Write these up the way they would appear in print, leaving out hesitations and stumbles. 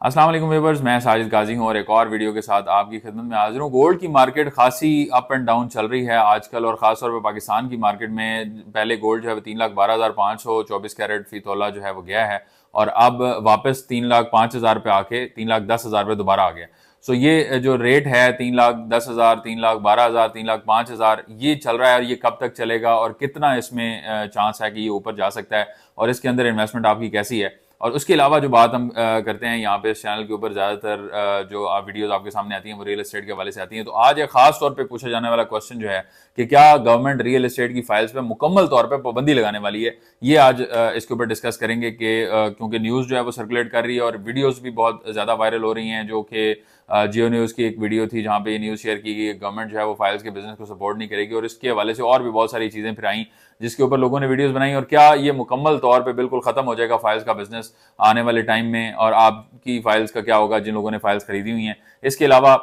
अस्सलाम वालेकुम व्यूअर्स, मैं साजिद गाजी हूँ और एक और वीडियो के साथ आपकी खिदमत में हाजिर हूँ। गोल्ड की मार्केट खासी अप एंड डाउन चल रही है आजकल, और ख़ास तौर पे पाकिस्तान की मार्केट में पहले गोल्ड जो है वो 3,12,500 24 कैरेट फी तोला जो है वो गया है, और अब वापस 3,05,000 पे आके 3,10,000 पे दोबारा आ गया। सो ये जो रेट है 3,10,000, 3,12,000, 3,05,000 ये चल रहा है, और ये कब तक चलेगा और कितना इसमें चांस है कि ये ऊपर जा सकता है, और इसके अंदर इन्वेस्टमेंट आपकी कैसी है। और उसके अलावा जो बात हम करते हैं यहाँ पे इस चैनल के ऊपर, ज़्यादातर जो वीडियोस आपके सामने आती हैं वो रियल एस्टेट के हवाले से आती हैं। तो आज एक खास तौर पे पूछा जाने वाला क्वेश्चन जो है कि क्या गवर्नमेंट रियल एस्टेट की फाइल्स पे मुकम्मल तौर पे पाबंदी लगाने वाली है, ये आज इसके ऊपर डिस्कस करेंगे कि क्योंकि न्यूज़ जो है वो सर्कुलेट कर रही है और वीडियोज़ भी बहुत ज़्यादा वायरल हो रही हैं, जो कि जियो न्यूज़ की एक वीडियो थी जहाँ पे ये न्यूज़ शेयर की गई गवर्नमेंट जो है वो फाइल्स के बिजनेस को सपोर्ट नहीं करेगी, और इसके हवाले से और भी बहुत सारी चीज़ें फिर आई जिसके ऊपर लोगों ने वीडियोस बनाई। और क्या ये मुकम्मल तौर पे बिल्कुल ख़त्म हो जाएगा फाइल्स का बिजनेस आने वाले टाइम में, और आपकी फाइल्स का क्या होगा जिन लोगों ने फाइल्स खरीदी हुई हैं। इसके अलावा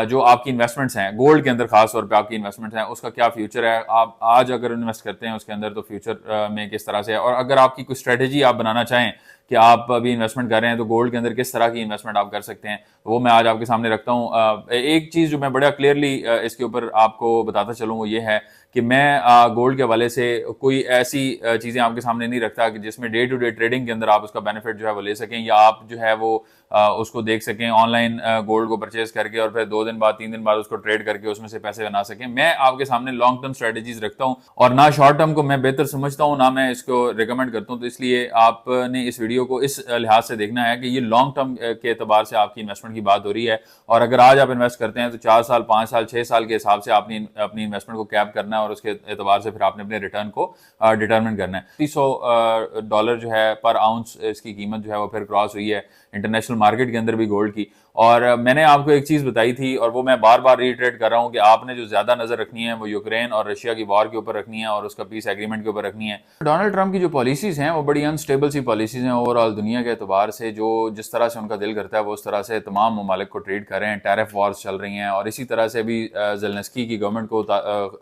जो आपकी इन्वेस्टमेंट्स हैं गोल्ड के अंदर, खास तौर पे आपकी इन्वेस्टमेंट्स हैं उसका क्या फ्यूचर है, आप आज अगर इन्वेस्ट करते हैं उसके अंदर तो फ्यूचर में किस तरह से है, और अगर आपकी कोई स्ट्रेटेजी आप बनाना चाहें कि आप अभी इन्वेस्टमेंट कर रहे हैं तो गोल्ड के अंदर किस तरह की इन्वेस्टमेंट आप कर सकते हैं, तो वो मैं आज आपके सामने रखता हूँ। एक चीज़ जो मैं बड़ा क्लियरली इसके ऊपर आपको बताता चलूँ वो ये है कि मैं गोल्ड के हवाले से कोई ऐसी चीज़ें आपके सामने नहीं रखता कि जिसमें डे टू डे ट्रेडिंग के अंदर आप उसका बेनिफिट जो है वो ले सकें, या आप जो है वो उसको देख सकें ऑनलाइन गोल्ड को परचेज करके और फिर 2 दिन बाद 3 दिन बाद उसको ट्रेड करके उसमें से पैसे बना सकें। मैं आपके सामने लॉन्ग टर्म स्ट्रेटेजीज रखता हूँ, और ना शॉर्ट टर्म को मैं बेहतर समझता हूँ ना मैं इसको रिकमेंड करता हूँ। तो इसलिए आपने इस वीडियो को इस लिहाज से देखना है कि ये लॉन्ग टर्म के एतबार से आपकी इन्वेस्टमेंट की बात हो रही है, और अगर आज आप इन्वेस्ट करते हैं तो 4 साल, 5 साल, 6 साल के हिसाब से आपने अपनी इन्वेस्टमेंट को कैप करना है, और उसके एतबार से फिर आपने अपने रिटर्न को डिटरमिन करना है। $300 जो है पर आउंस इसकी कीमत जो है वो फिर क्रॉस हुई है इंटरनेशनल मार्केट के अंदर भी गोल्ड की। और मैंने आपको एक चीज़ बताई थी और वो मैं बार बार रीट्रेट कर रहा हूँ कि आपने जो ज़्यादा नज़र रखनी है वो यूक्रेन और रशिया की वॉर के ऊपर रखनी है और उसका पीस एग्रीमेंट के ऊपर रखनी है। डोनाल्ड ट्रंप की जो पॉलिसीज़ हैं वो बड़ी अनस्टेबल सी पॉलिसीज़ हैं ओवरऑल दुनिया के एतबार से, जो जिस तरह से उनका दिल करता है वो उस तरह से तमाम ममालिक को ट्रीट कर रहे हैं। टैरिफ वॉर्स चल रही हैं, और इसी तरह से भी ज़ेलेंस्की की गवर्नमेंट को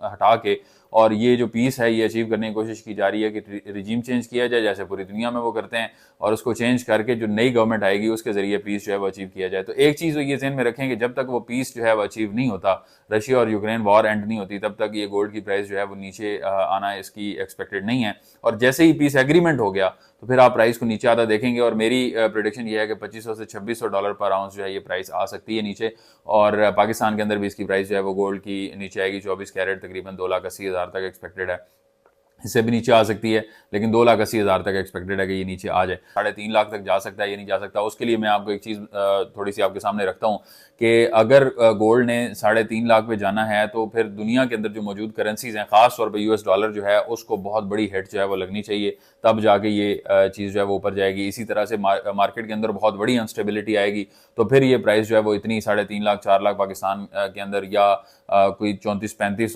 हटा के और ये जो पीस है ये अचीव करने की कोशिश की जा रही है कि रिजीम चेंज किया जाए जैसे पूरी दुनिया में वो करते हैं, और उसको चेंज करके जो नई गवर्नमेंट आएगी उसके जरिए पीस जो है वो अचीव किया जाए। तो एक चीज़ ये ज़हन में रखें कि जब तक वो पीस जो है वो अचीव नहीं होता, रशिया और यूक्रेन वॉर एंड नहीं होती, तब तक ये गोल्ड की प्राइस जो है वो नीचे आना इसकी एक्सपेक्टेड नहीं है। और जैसे ही पीस एग्रीमेंट हो गया तो फिर आप प्राइस को नीचे आता देखेंगे, और मेरी प्रोडिक्शन ये है कि $2,500 से $2,600 पर आउंस जो है ये प्राइस आ सकती है नीचे। और पाकिस्तान के अंदर भी इसकी प्राइस जो है वो गोल्ड की नीचे आएगी। 24 कैरेट तकरीबन 2,80,000 तक एक्सपेक्टेड है, इससे भी नीचे आ सकती है, लेकिन 2,80,000 तक एक्सपेक्टेड है कि ये नीचे आ जाए। 3.5 लाख तक जा सकता है, ये नहीं जा सकता। उसके लिए मैं आपको एक चीज़ थोड़ी सी आपके सामने रखता हूँ कि अगर गोल्ड ने 3.5 लाख पे जाना है तो फिर दुनिया के अंदर जो मौजूद करेंसीज हैं, खास तौर पे US डॉलर जो है उसको बहुत बड़ी हिट जो है वो लगनी चाहिए, तब जाके ये चीज़ जो है वो ऊपर जाएगी। इसी तरह से मार्केट के अंदर बहुत बड़ी अनस्टेबिलिटी आएगी तो फिर ये प्राइस जो है वो इतनी 3.5 लाख 4 लाख पाकिस्तान के अंदर, या कोई 34-35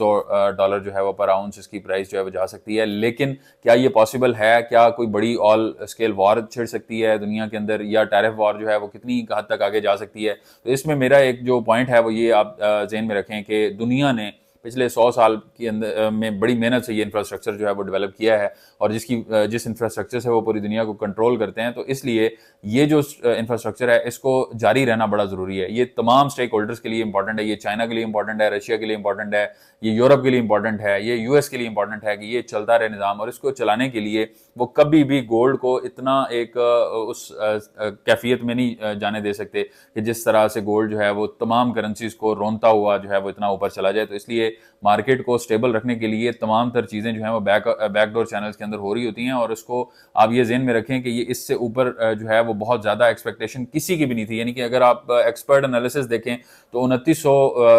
जो है वो पर आउंस इसकी प्राइस जो है वो जा सकती है। लेकिन क्या ये पॉसिबल है? क्या कोई बड़ी ऑल स्केल वॉर छिड़ सकती है दुनिया के अंदर, या टैरिफ वॉर जो है वो कितनी हद तक आगे जा सकती है? तो इसमें मेरा एक जो पॉइंट है वो ये आप ज़हन में रखें कि दुनिया ने पिछले 100 साल के अंदर में बड़ी मेहनत से ये इंफ्रास्ट्रक्चर जो है वो डेवलप किया है, और जिस इंफ्रास्ट्रक्चर से वो पूरी दुनिया को कंट्रोल करते हैं। तो इसलिए ये जो इंफ्रास्ट्रक्चर है इसको जारी रहना बड़ा ज़रूरी है। ये तमाम स्टेक होल्डर्स के लिए इंपॉर्टेंट है, ये चाइना के लिए इंपॉर्टेंट है, रशिया के लिए इंपॉर्टेंट है, ये यूरोप के लिए इंपॉर्टेंट है, ये US के लिए इंपॉर्टेंट है कि ये चलता रहे निज़ाम। और इसको चलाने के लिए वो कभी भी गोल्ड को इतना एक उस कैफियत में नहीं जाने दे सकते कि जिस तरह से गोल्ड जो है वो तमाम करेंसीज को रोनता हुआ जो है वो इतना ऊपर चला जाए। तो इसलिए मार्केट को स्टेबल रखने के लिए तमाम तर चीज़ें जो हैं वो बैकडोर चैनल्स के अंदर हो रही होती हैं, और इसको आप ये ज़हन में रखें कि ये इससे ऊपर जो है वो बहुत ज़्यादा एक्सपेक्टेशन किसी की भी नहीं थी। यानी कि अगर आप एक्सपर्ट एनालिसिस देखें तो 2,900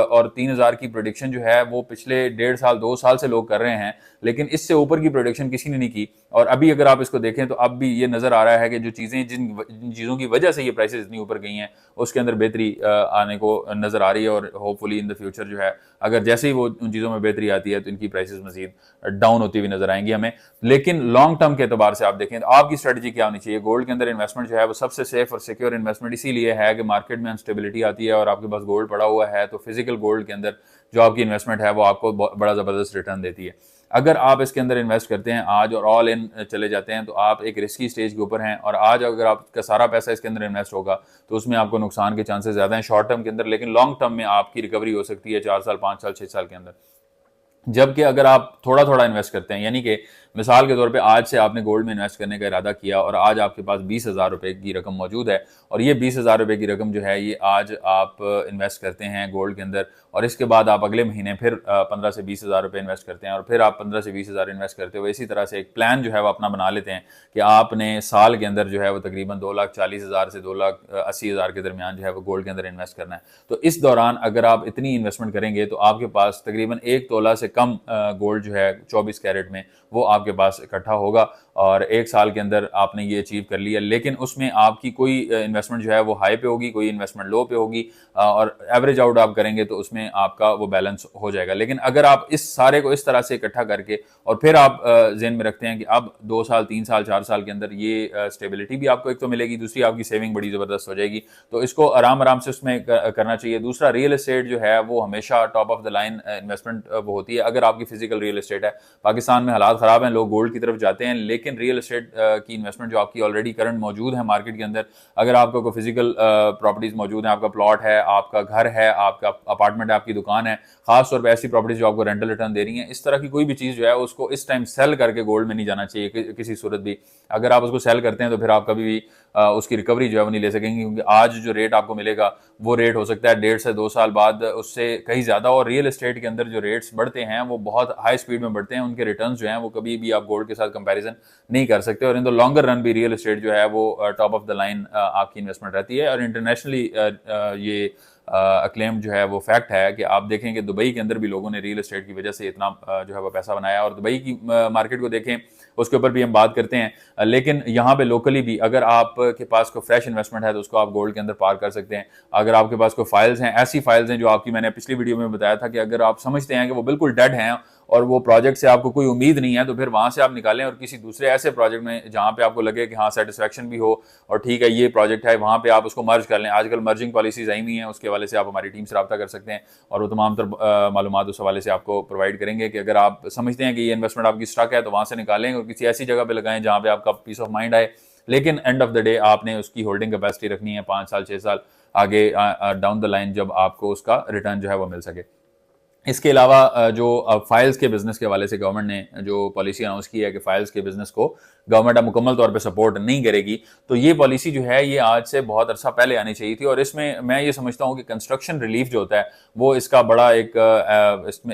और 3,000 की प्रोडिक्शन जो है वो पिछले 1.5 साल 2 साल से लोग कर रहे हैं, लेकिन इससे ऊपर की प्रोडिक्शन किसी ने नहीं की। और अभी अगर आप इसको देखें तो अब भी ये नज़र आ रहा है कि जो चीज़ें जिन चीज़ों की वजह से ये प्राइसेस इतनी ऊपर गई हैं उसके अंदर बेहतरी आने को नज़र आ रही है, और होपफुली इन द फ्यूचर जो है अगर जैसे ही वो उन चीज़ों में बेहतरी आती है तो इनकी प्राइसेस मजीद डाउन होती हुई नजर आएंगी हमें। लेकिन लॉन्ग टर्म के एतबार से आप देखें तो आपकी स्ट्रेटजी क्या होनी चाहिए? गोल्ड के अंदर इन्वेस्टमेंट जो है वो सबसे सेफ और सिक्योर इन्वेस्टमेंट इसीलिए है कि मार्केट में अनस्टेबिलिटी आती है और आपके पास गोल्ड पड़ा हुआ है तो फिजिकल गोल्ड के अंदर जो आपकी इन्वेस्टमेंट है वो आपको बड़ा ज़बरदस्त रिटर्न देती है। अगर आप इसके अंदर इन्वेस्ट करते हैं आज और ऑल इन चले जाते हैं तो आप एक रिस्की स्टेज के ऊपर हैं, और आज अगर आपका सारा पैसा इसके अंदर इन्वेस्ट होगा तो उसमें आपको नुकसान के चांसेस ज़्यादा हैं शॉर्ट टर्म के अंदर, लेकिन लॉन्ग टर्म में आपकी रिकवरी हो सकती है 4 साल, 5 साल, 6 साल के अंदर। जबकि अगर आप थोड़ा थोड़ा इन्वेस्ट करते हैं, यानी कि मिसाल के तौर पे आज से आपने गोल्ड में इन्वेस्ट करने का इरादा किया और आज आपके पास 20,000 रुपये की रकम मौजूद है, और ये 20,000 रुपये की रकम जो है ये आज आप इन्वेस्ट करते हैं गोल्ड के अंदर, और इसके बाद आप अगले महीने फिर 15 से 20,000 रुपये इन्वेस्ट करते हैं, और फिर आप 15 से 20,000 इन्वेस्ट करते हो। इसी तरह से एक प्लान जो है वो अपना बना लेते हैं कि आपने साल के अंदर जो है वो तकरीबन 2,40,000 से 2,80,000 के दरमियान जो है वो गोल्ड के अंदर इन्वेस्ट करना है। तो इस दौरान अगर आप इतनी इन्वेस्टमेंट करेंगे तो आपके पास तकरीबन 1 तोला से कम गोल्ड जो है 24 कैरेट में वो आपके पास इकट्ठा होगा, और 1 साल के अंदर आपने ये अचीव कर लिया। लेकिन उसमें आपकी कोई इन्वेस्टमेंट जो है वो हाई पे होगी, कोई इन्वेस्टमेंट लो पे होगी, और एवरेज आउट आप करेंगे तो उसमें आपका वो बैलेंस हो जाएगा। लेकिन अगर आप इस सारे को इस तरह से इकट्ठा करके और फिर आप ज़हन में रखते हैं कि अब 2 साल, 3 साल, 4 साल के अंदर ये स्टेबिलिटी भी आपको एक तो मिलेगी, दूसरी आपकी सेविंग बड़ी ज़बरदस्त हो जाएगी, तो इसको आराम आराम से उसमें करना चाहिए। दूसरा, रियल एस्टेट जो है वो हमेशा top of the line investment वो होती है अगर आपकी फिजिकल रियल एस्टेट है। पाकिस्तान में हालात ख़राब हैं, लोग गोल्ड की तरफ जाते हैं, लेकिन रियल एस्टेट की इन्वेस्टमेंट जो आपकी ऑलरेडी करंट मौजूद है मार्केट के अंदर, अगर आपका कोई फिजिकल प्रॉपर्टीज मौजूद है, आपका प्लॉट है, आपका घर है, आपका अपार्टमेंट है, आपकी दुकान है, खास तौर पे ऐसी प्रॉपर्टीज जो आपको रेंटल रिटर्न दे रही हैं, इस तरह की कोई भी चीज़ जो है उसको इस टाइम सेल करके गोल्ड में नहीं जाना चाहिए किसी सूरत भी। अगर आप उसको सेल करते हैं तो फिर आप कभी भी उसकी रिकवरी जो है वो नहीं ले सकेंगे, क्योंकि आज जो रेट आपको मिलेगा वो रेट हो सकता है 1.5 से 2 साल बाद उससे कहीं ज़्यादा। और रियल एस्टेट के अंदर जो रेट्स बढ़ते हैं वो बहुत हाई स्पीड में बढ़ते हैं, उनके रिटर्न्स जो हैं वो कभी भी आप गोल्ड के साथ कंपैरिजन नहीं कर सकते, और इन द लॉन्गर रन भी रियल एस्टेट जो है वो टॉप ऑफ द लाइन आपकी इन्वेस्टमेंट रहती है। और इंटरनेशनली ये अक्लेम जो है वो फैक्ट है कि आप देखें कि दुबई के अंदर भी लोगों ने रियल एस्टेट की वजह से इतना जो है वो पैसा बनाया, और दुबई की मार्केट को देखें उसके ऊपर भी हम बात करते हैं। लेकिन यहाँ पे लोकली भी अगर आपके पास कोई फ्रेश इन्वेस्टमेंट है तो उसको आप गोल्ड के अंदर पार कर सकते हैं। अगर आपके पास कोई फाइल्स हैं, ऐसी फाइल्स हैं जो आपकी, मैंने पिछली वीडियो में बताया था कि अगर आप समझते हैं कि वो बिल्कुल डेड हैं और वो प्रोजेक्ट से आपको कोई उम्मीद नहीं है, तो फिर वहां से आप निकालें और किसी दूसरे ऐसे प्रोजेक्ट में जहां पे आपको लगे कि हाँ सेटिस्फेक्शन भी हो और ठीक है ये प्रोजेक्ट है, वहां पे आप उसको मर्ज कर लें। आजकल मर्जिंग पॉलिसीज आई हुई हैं, उसके हवाले से आप हमारी टीम से रब्ता कर सकते हैं और वो तमाम तर मालूमात उस हवाले से आपको प्रोवाइड करेंगे कि अगर आप समझते हैं कि ये इन्वेस्टमेंट आपकी स्टक है तो वहां से निकालें और किसी ऐसी जगह पर लगाएं जहां पे आपका पीस ऑफ माइंड आए। लेकिन एंड ऑफ द डे आपने उसकी होल्डिंग कैपेसिटी रखनी है 5 साल 6 साल आगे डाउन द लाइन, जब आपको उसका रिटर्न जो है वो मिल सके। इसके अलावा जो फाइल्स के बिजनेस के हवाले से गवर्नमेंट ने जो पॉलिसी अनाउंस की है कि फाइल्स के बिजनेस को गवर्नमेंट अब मुकम्मल तौर पे सपोर्ट नहीं करेगी, तो ये पॉलिसी जो है ये आज से बहुत अरसा पहले आनी चाहिए थी। और इसमें मैं ये समझता हूँ कि कंस्ट्रक्शन रिलीफ जो होता है वो इसका बड़ा एक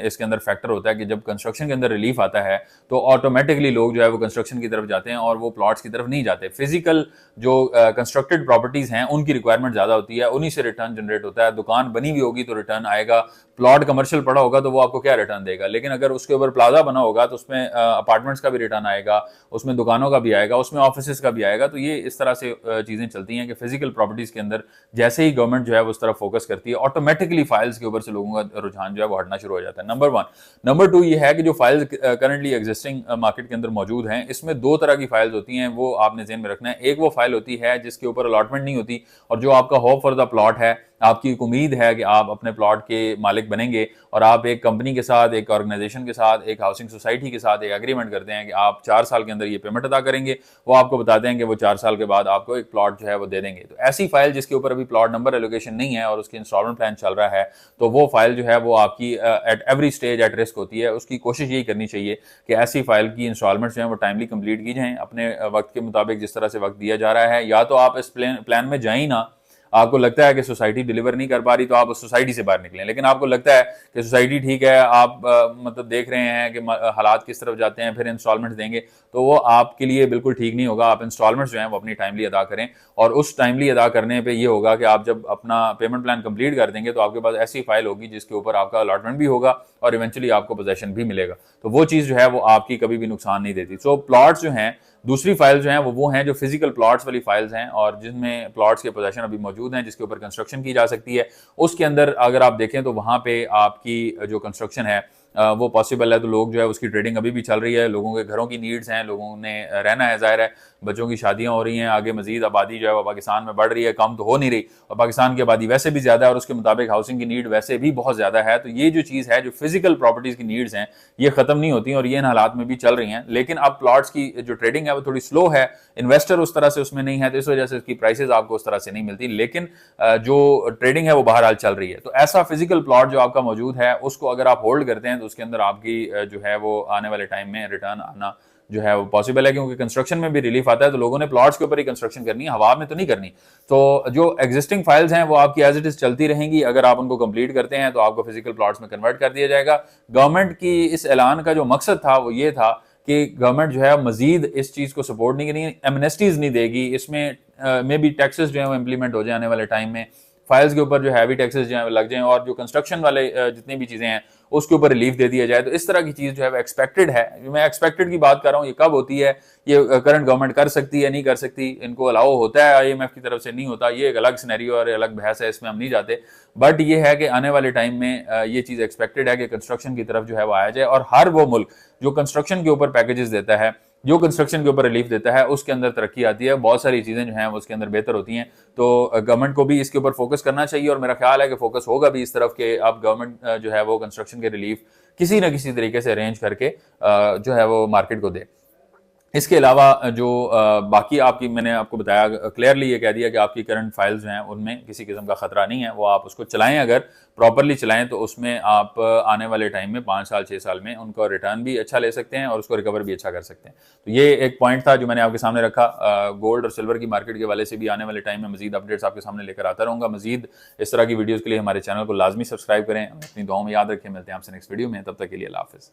इसके अंदर फैक्टर होता है कि जब कंस्ट्रक्शन के अंदर रिलीफ आता है तो ऑटोमेटिकली लोग जो है वो कंस्ट्रक्शन की तरफ जाते हैं और वो प्लॉट्स की तरफ नहीं जाते। फिजिकल जो कंस्ट्रक्टेड प्रॉपर्टीज हैं उनकी रिक्वायरमेंट ज्यादा होती है, उन्हीं से रिटर्न जनरेट होता है। दुकान बनी हुई होगी तो रिटर्न आएगा, प्लॉट कमर्शियल पड़ा होगा तो वो आपको क्या रिटर्न देगा। लेकिन अगर उसके ऊपर प्लाजा बना होगा तो उसमें अपार्टमेंट्स का भी रिटर्न आएगा, उसमें दुकानों का भी आएगा, उसमें ऑफिसेस का भी आएगा। तो ये इस तरह से चीजें चलती हैं कि फिजिकल प्रॉपर्टीज के अंदर जैसे ही गवर्नमेंट जो है वो उस तरफ फोकस करती है, ऑटोमेटिकली फाइल्स के ऊपर से लोगों का रुझान जो है वो हटना शुरू हो जाता है। नंबर 1। नंबर 2 ये है कि जो फाइल्स करंटली एग्जिस्टिंग मार्केट के अंदर मौजूद हैं, इसमें 2 तरह की फाइल्स होती हैं, वो आपने ज़हन में रखना है। एक वो फाइल होती है जिसके ऊपर अलॉटमेंट नहीं होती और जो आपका होप फॉर द प्लॉट है, आपकी एक उम्मीद है कि आप अपने प्लॉट के मालिक बनेंगे और आप एक कंपनी के साथ, एक ऑर्गेनाइजेशन के साथ, एक हाउसिंग सोसाइटी के साथ एक एग्रीमेंट करते हैं कि आप 4 साल के अंदर ये पेमेंट अदा करेंगे। वो आपको बताते हैं कि वो 4 साल के बाद आपको एक प्लॉट जो है वो दे देंगे। तो ऐसी फाइल जिसके ऊपर अभी प्लॉट नंबर एलोकेशन नहीं है और उसकी इंस्टॉलमेंट प्लान चल रहा है, तो वो फाइल जो है वो आपकी at every stage at risk होती है। उसकी कोशिश यही करनी चाहिए कि ऐसी फाइल की इंस्टॉलमेंट जो है वो टाइमली कंप्लीट की जाएं, अपने वक्त के मुताबिक जिस तरह से वक्त दिया जा रहा है। या तो आप इस प्लान में जाए ना, आपको लगता है कि सोसाइटी डिलीवर नहीं कर पा रही तो आप उस सोसाइटी से बाहर निकलें। लेकिन आपको लगता है कि सोसाइटी ठीक है, आप मतलब देख रहे हैं कि हालात किस तरफ जाते हैं, फिर इंस्टॉलमेंट देंगे, तो वो आपके लिए बिल्कुल ठीक नहीं होगा। आप इंस्टॉलमेंट्स जो हैं वो अपनी टाइमली अदा करें और उस टाइमली अदा करने पे ये होगा कि आप जब अपना पेमेंट प्लान कंप्लीट कर देंगे तो आपके पास ऐसी फाइल होगी जिसके ऊपर आपका अलॉटमेंट भी होगा और इवेंचुअली आपको पोजेशन भी मिलेगा। तो वो चीज़ जो है वो आपकी कभी भी नुकसान नहीं देती। सो प्लॉट्स जो हैं, दूसरी फाइल्स जो हैं वो हैं जो फिजिकल प्लॉट्स वाली फाइल्स हैं और जिनमें प्लॉट्स के पोजेशन अभी मौजूद हैं, जिसके ऊपर कंस्ट्रक्शन की जा सकती है। उसके अंदर अगर आप देखें तो वहां पे आपकी जो कंस्ट्रक्शन है वो पॉसिबल है, तो लोग जो है उसकी ट्रेडिंग अभी भी चल रही है। लोगों के घरों की नीड्स हैं, लोगों ने रहना है, ज़ाहिर है बच्चों की शादियां हो रही हैं, आगे मजीद आबादी जो है वो पाकिस्तान में बढ़ रही है, कम तो हो नहीं रही, और पाकिस्तान की आबादी वैसे भी ज़्यादा है और उसके मुताबिक हाउसिंग की नीड वैसे भी बहुत ज़्यादा है। तो ये जो चीज़ है, जो फिजिकल प्रॉपर्टीज़ की नीड्स हैं, ये ख़त्म नहीं होती और ये इन हालात में भी चल रही हैं। लेकिन अब प्लॉट्स की जो ट्रेडिंग है वो थोड़ी स्लो है, इन्वेस्टर उस तरह से उसमें नहीं है, तो इस वजह से उसकी प्राइसेस आपको उस तरह से नहीं मिलती। लेकिन जो ट्रेडिंग है वो बहरहाल चल रही है। तो ऐसा फिजिकल प्लॉट जो आपका मौजूद है, उसको अगर आप होल्ड करते हैं तो उसके अंदर आपकी जो है वो आने वाले टाइम में रिटर्न आना जो है वो पॉसिबल है, क्योंकि कंस्ट्रक्शन में भी रिलीफ आता है। तो लोगों ने प्लॉट्स के ऊपर ही कंस्ट्रक्शन करनी है, हवा में तो नहीं करनी। तो जो एग्जिस्टिंग फाइल्स हैं वो आपकी एज इट इज चलती रहेंगी। अगर आप उनको कंप्लीट करते हैं तो आपको फिजिकल प्लॉट्स में कन्वर्ट कर दिया जाएगा। गवर्नमेंट की इस ऐलान का जो मकसद था वो ये था कि गवर्नमेंट जो है मजीद इस चीज को सपोर्ट नहीं करेगी, एमनेस्टीज नहीं देगी, इसमें मे बी टैक्सेस जो है वो इंप्लीमेंट हो जाए आने वाले टाइम में, फाइल्स के ऊपर जो हैवी टैक्सेस जो है लग जाएं, और जो कंस्ट्रक्शन वाले जितनी भी चीजें हैं उसके ऊपर रिलीफ दे दिया जाए। तो इस तरह की चीज जो है वो एक्सपेक्टेड है। मैं एक्सपेक्टेड की बात कर रहा हूँ, ये कब होती है, ये करंट गवर्नमेंट कर सकती है नहीं कर सकती, इनको अलाउ होता है IMF की तरफ से नहीं होता, ये एक अलग सिनेरियो और अलग बहस है, इसमें हम नहीं जाते। बट ये है कि आने वाले टाइम में ये चीज एक्सपेक्टेड है कि कंस्ट्रक्शन की तरफ जो है वो आया जाए, और हर वो मुल्क जो कंस्ट्रक्शन के ऊपर पैकेजेस देता है, जो कंस्ट्रक्शन के ऊपर रिलीफ देता है, उसके अंदर तरक्की आती है, बहुत सारी चीजें जो हैं उसके अंदर बेहतर होती हैं। तो गवर्नमेंट को भी इसके ऊपर फोकस करना चाहिए, और मेरा ख्याल है कि फोकस होगा भी इस तरफ के अब गवर्नमेंट जो है वो कंस्ट्रक्शन के रिलीफ किसी ना किसी तरीके से अरेंज करके जो है वो मार्केट को दे। इसके अलावा जो बाकी आपकी, मैंने आपको बताया क्लियरली, ये कह दिया कि आपकी करंट फाइल्स जो हैं उनमें किसी किस्म का खतरा नहीं है, वो आप उसको चलाएं, अगर प्रॉपरली चलाएं तो उसमें आप आने वाले टाइम में 5 साल 6 साल में उनका रिटर्न भी अच्छा ले सकते हैं और उसको रिकवर भी अच्छा कर सकते हैं। तो ये एक पॉइंट था जो मैंने आपके सामने रखा। गोल्ड और सिल्वर की मार्केट के वाले से भी आने वाले टाइम में मजीद अपडेट्स आपके सामने लेकर आता रहूँगा। मजीद इस तरह की वीडियोज़ के लिए हमारे चैनल को लाजमी सब्सक्राइब करें, अपनी दुआओं में याद रखें। मिलते हैं आपसे नेक्स्ट वीडियो में, तब तक के लिए अल्लाह हाफिज़।